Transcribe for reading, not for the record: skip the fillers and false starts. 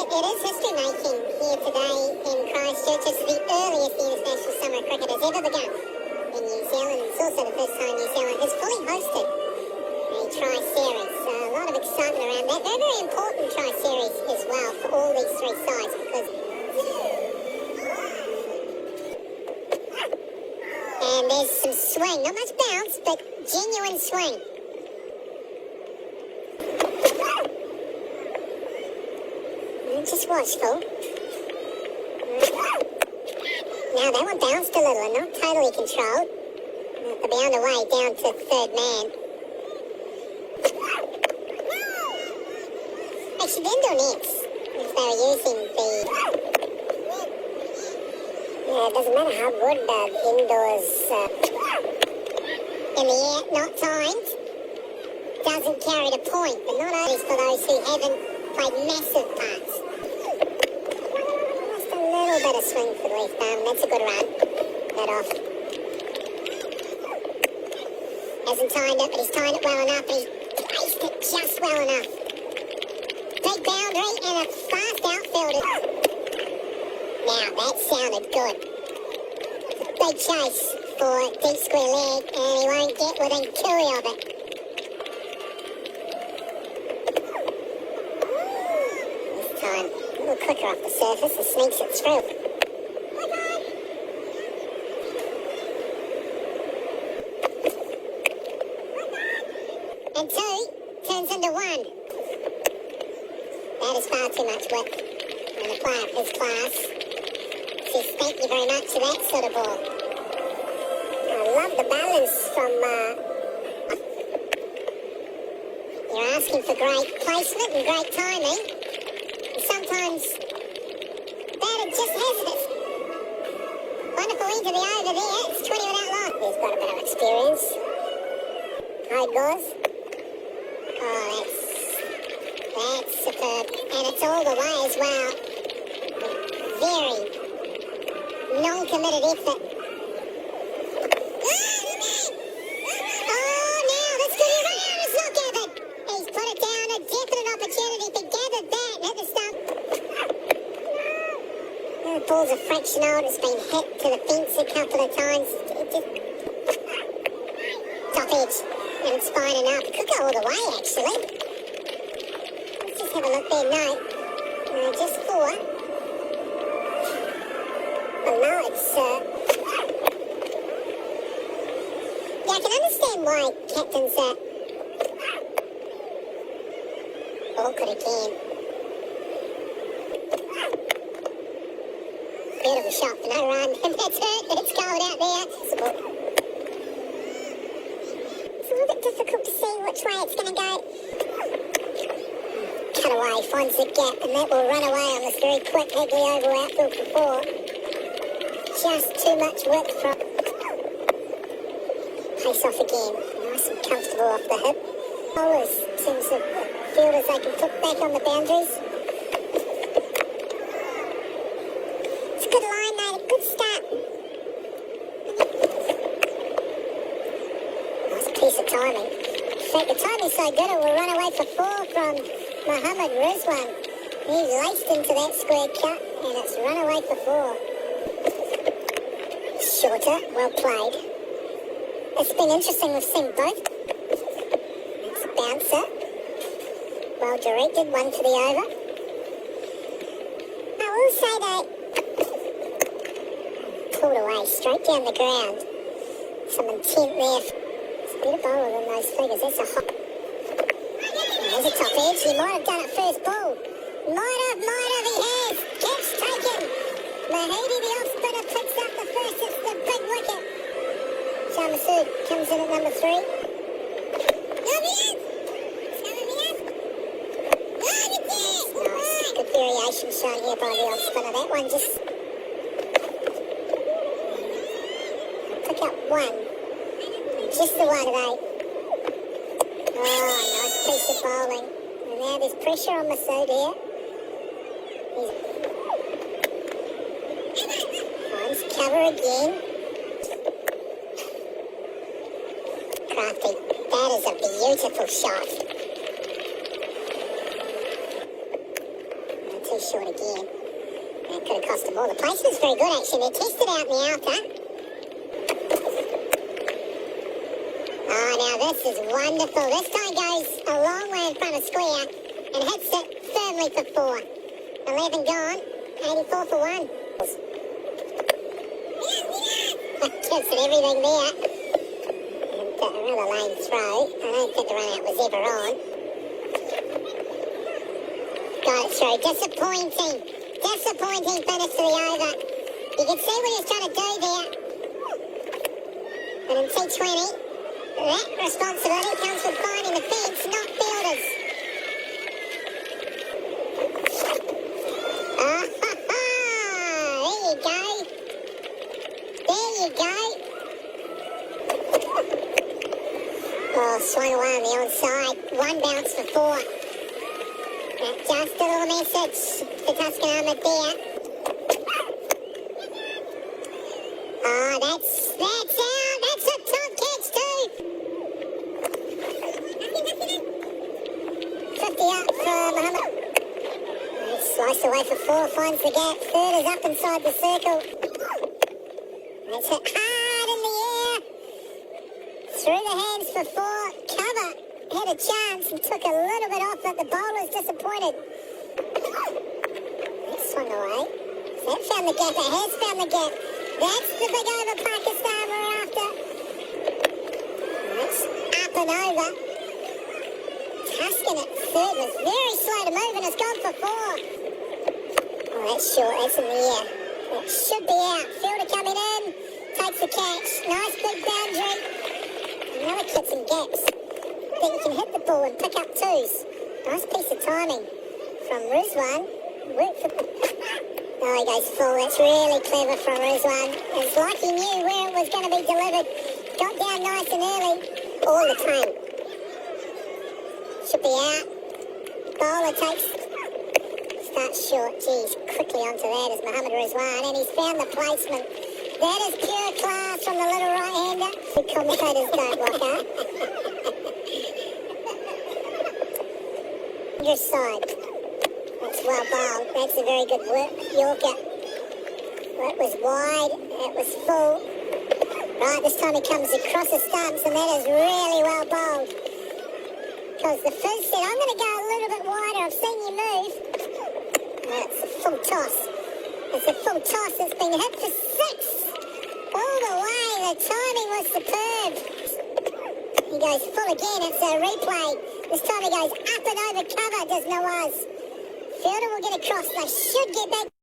it is history making here today in Christchurch. It's the earliest the International Summer of Cricket has ever begun in New Zealand. It's also the first time New Zealand has fully hosted a tri-series. So a lot of excitement around that. Very, very important tri-series as well for all these three sides because... And there's some swing. Not much bounce, but genuine swing. Just watchful. Now that one bounced a little and not totally controlled. They'll be on the way down to third man. Accidental nets, if they were using the... Yeah, it doesn't matter how good indoors... in the air, not timed, doesn't carry the point. But not only for those who haven't played massive parts. A little bit of swing for the left arm. That's a good run. That off. Hasn't timed it, but he's timed it well enough. And he's placed it just well enough. Big boundary and a fast outfielder. Now, that sounded good. Big chase for deep square leg, and he won't get within killy of it. This time, a little quicker off the surface and sneaks it through. And two turns into one. That is far too much width. And a player of his class says thank you very much for that sort of ball. I love the balance from... You're asking for great placement and great timing. And sometimes batter just has it. Wonderful into the over there. It's 20 without loss. He's got a bit of experience. High goes. Oh, that's superb. And it's all the way as well. A very non-committed effort. Oh, now that's good. It's not gathered. He's put it down. A definite opportunity to gather that at the stump. The ball's a fraction old. It's been hit to the fence a couple of times. Top edge. And it's fine enough. It could go all the way, actually. Let's just have a look there. No. Just four. Oh, no, it's... Yeah, I can understand why captains are... awkward again. Beautiful shot for no run. That's it. It's cold out there. Difficult to see which way it's going to go. Cut away, finds the gap, and that will run away on this very quick Higley oval outfield for four. Just too much width from... Pace off again. Nice and comfortable off the hip. Bowlers, in terms of fielders they can put back on the boundaries. It's a good line, mate. A good start. Piece of timing. In fact, the timing's so good it will run away for four from Mohammed Rizwan. He laced into that square cut and it's run away for four. Shorter, well played. It's been interesting, we've seen both. It's a bouncer. Well directed, one to the over. I will say they pulled away straight down the ground. Some intent there. Better bowler than those figures. That's a hot... There's a top edge. He might have done it first ball. Might have, he has. Catch taken. Mahidi, the off-spinner, picks up the first. It's the big wicket. Shah Masood comes in at number 3. Nice. Good variation shown here by the off-spinner. That one just... Pick up one. Just the one of 8. Oh, nice piece of bowling. And now there's pressure on Masood here. Finds cover again. Crafty. That is a beautiful shot. too short again. That could have cost them all. The placement's very good, actually. They're tested out in the outer. Oh, now this is wonderful. This guy goes a long way in front of square and hits it firmly for 4. 11 gone, 84 for 1. Gives it everything there. And a rather lame throw. I don't think the run out was ever on. Got it through. Disappointing. Disappointing finish to the over. You can see what he's trying to do there. And in T20, that responsibility comes from finding the fence, not fielders. Oh, there you go. There you go. Oh, swung away on the onside. 1 bounce for 4. Just a little message to Tuscan Armoured there. Oh, that's out. That's a top catch too. 50 up for Muhammad. Sliced away for 4, finds the gap. Third is up inside the circle. That's hit hard in the air. Through the hands for 4. Cover had a chance and took a little bit off, but the bowler's disappointed. That swung away. That found the gap. It has found the gap. That's the big over Pakistan we're after. That's up and over. Tuscan at third was very slow to move and it's gone for 4. Oh, that's short. That's in the air. That should be out. Fielder coming in. Takes the catch. Nice big boundary. Another kits and gaps. That you can hit the ball and pick up 2s. Nice piece of timing from Rizwan. Work for... Oh, he goes full. That's really clever from Rizwan. It's like he knew where it was going to be delivered. Got down nice and early. All the time. Should be out. Bowler takes... Starts short. Geez, quickly onto that is Mohammed Rizwan. And he's found the placement. That is pure class from the little right-hander. The commentators don't walk out. Your side. That's well bowled. That's a very good work. Yorker. That was wide. It was full. Right, this time he comes across the stumps and that is really well bowled. Because the fizz said, I'm going to go a little bit wider. I've seen you move. That's a full toss. It's a full toss. It's been hit for 6. All the way. The timing was superb. He goes full again. It's a replay. This time he goes up and over cover, does Nawaz. Fielder will get across. They should get back.